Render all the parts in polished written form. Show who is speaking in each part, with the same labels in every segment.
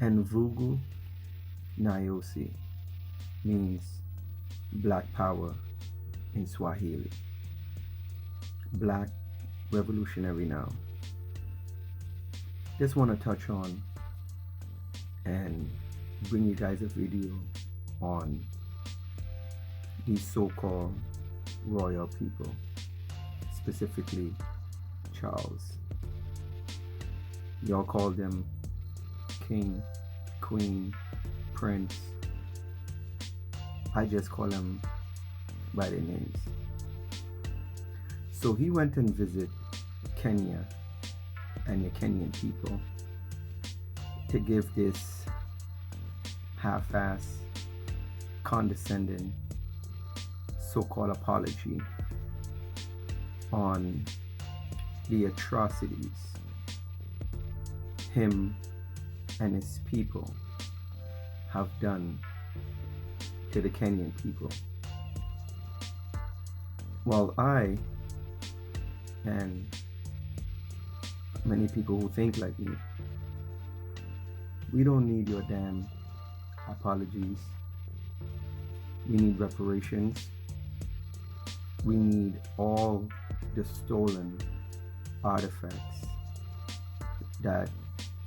Speaker 1: Nvugu Nyosi means Black Power in Swahili. Black Revolutionary now. Just want to touch on and bring you guys a video on these so-called royal people, specifically Charles. Y'all call them king, queen, prince. I just call them by their names. So he went and visited Kenya and the Kenyan people to give this half-ass, condescending, so-called apology on the atrocities him and his people have done to the Kenyan people. While I and many people who think like me, we don't need your damn apologies. We need reparations. We need all the stolen artifacts that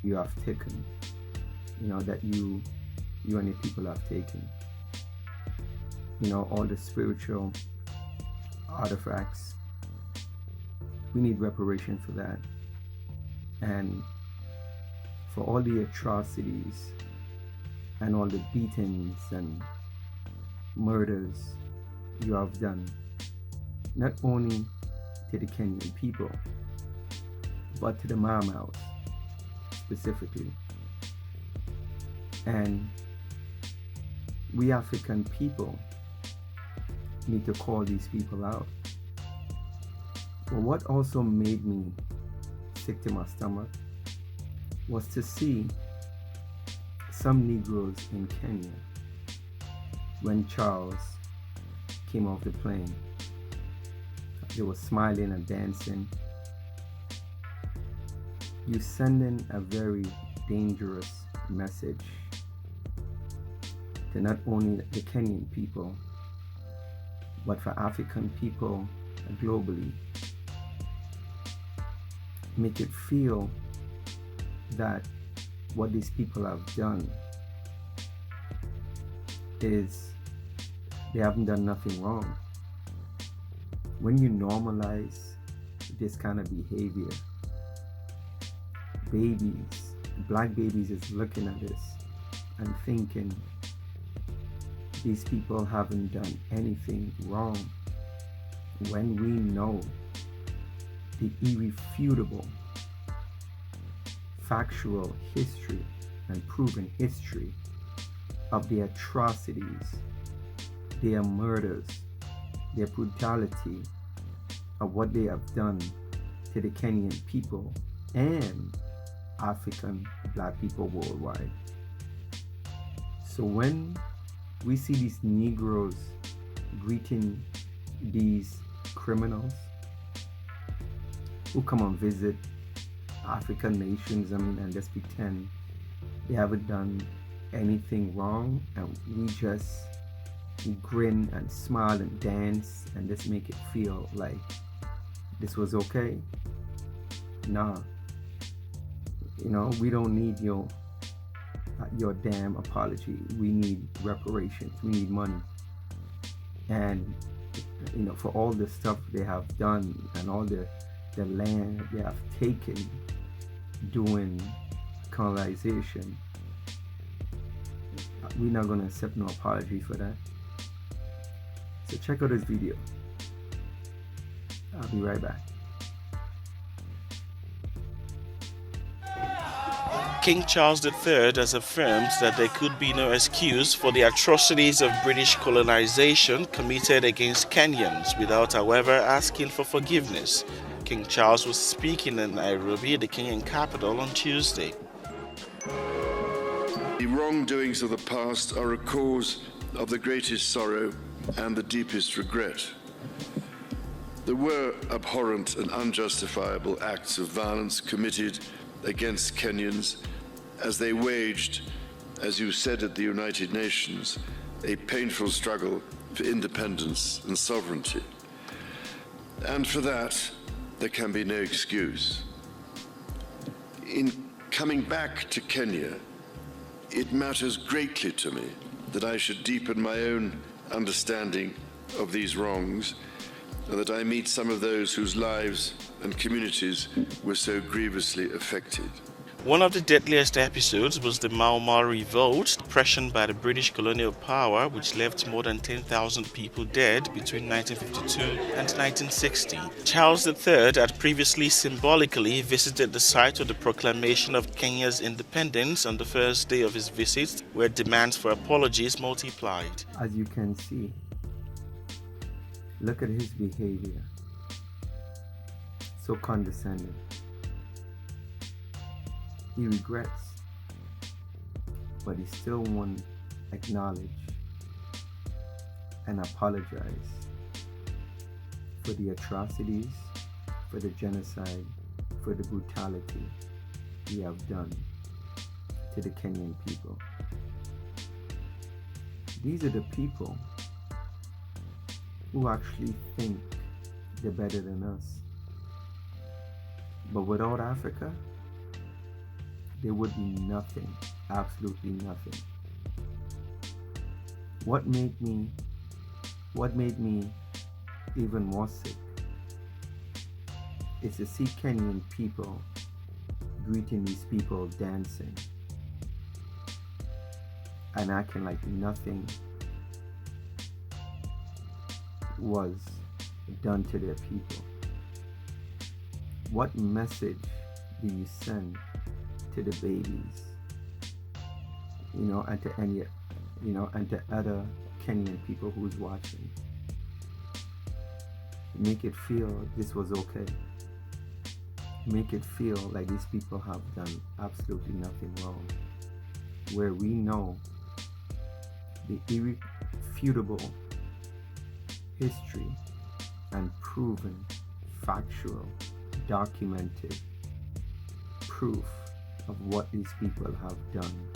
Speaker 1: you have taken, that you and the people have taken. All the spiritual artifacts. We need reparation for that. And for all the atrocities and all the beatings and murders you have done, not only to the Kenyan people, but to the Mam House specifically. And we African people need to call these people out. But what also made me sick to my stomach was to see some Negroes in Kenya when Charles came off the plane. They were smiling and dancing. You're sending a very dangerous message to not only the Kenyan people, but for African people globally. Make it feel that what these people have done is they haven't done nothing wrong. When you normalize this kind of behavior, black babies is looking at this and thinking these people haven't done anything wrong, when we know the irrefutable factual history and proven history of their atrocities, their murders, their brutality, of what they have done to the Kenyan people and African black people worldwide. So when we see these Negroes greeting these criminals who come and visit African nations, and just pretend they haven't done anything wrong, and we just grin and smile and dance and just make it feel like this was okay. Nah, we don't need your damn apology. We need reparations. We need money. And for all the stuff they have done and all the land they have taken during colonization, we're not going to accept no apology for that. So check out this video. I'll be right back.
Speaker 2: King Charles III has affirmed that there could be no excuse for the atrocities of British colonization committed against Kenyans without, however, asking for forgiveness. King Charles was speaking in Nairobi, the Kenyan capital, on Tuesday.
Speaker 3: The wrongdoings of the past are a cause of the greatest sorrow and the deepest regret. There were abhorrent and unjustifiable acts of violence committed against Kenyans as they waged, as you said at the United Nations, a painful struggle for independence and sovereignty. And for that, there can be no excuse. In coming back to Kenya, it matters greatly to me that I should deepen my own understanding of these wrongs, and that I meet some of those whose lives and communities were so grievously affected.
Speaker 2: One of the deadliest episodes was the Mau Mau revolt, oppression by the British colonial power, which left more than 10,000 people dead between 1952 and 1960. Charles III had previously symbolically visited the site of the proclamation of Kenya's independence on the first day of his visit, where demands for apologies multiplied.
Speaker 1: As you can see, look at his behavior. So condescending. He regrets, but he still won't acknowledge and apologize for the atrocities, for the genocide, for the brutality he have done to the Kenyan people. These are the people who actually think they're better than us. But without Africa, there would be nothing, absolutely nothing. What made me even more sick is to see Kenyan people greeting these people dancing and acting like nothing was done to their people. What message do you send to the babies, and to any, and to other Kenyan people who's watching? Make it feel this was okay. Make it feel like these people have done absolutely nothing wrong. Where we know the irrefutable history and proven, factual, documented proof of what these people have done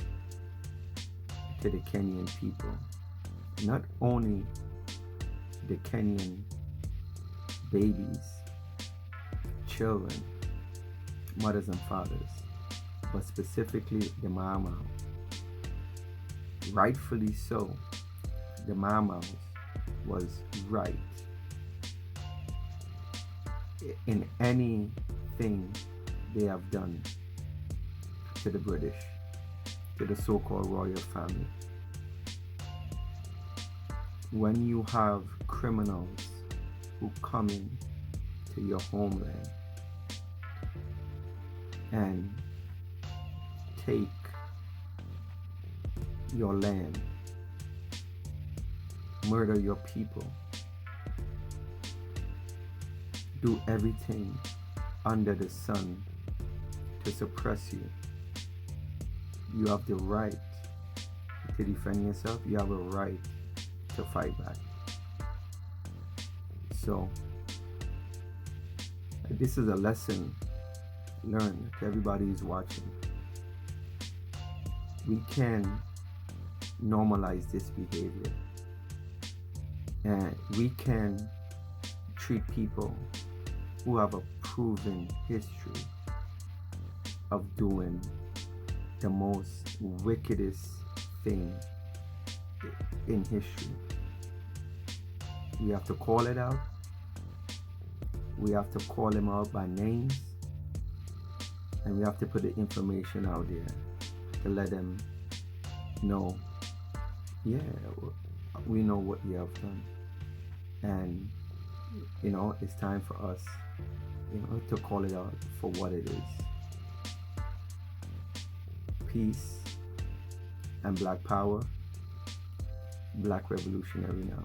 Speaker 1: to the Kenyan people. Not only the Kenyan babies, children, mothers and fathers, but specifically the Mau Mau. Rightfully so, the Mau Mau was right in anything they have done to the British, to the so-called royal family. When you have criminals who come in to your homeland and take your land, murder your people, do everything under the sun to suppress you, you have the right to defend yourself. You have a right to fight back. So this is a lesson learned to everybody who's watching. We can normalize this behavior, and we can treat people who have a proven history of doing the most wickedest thing in history. We have to call it out. We have to call them out by names, and we have to put the information out there to let them know, yeah, we know what you have done, and it's time for us to call it out for what it is. Peace and Black power, Black revolutionary now.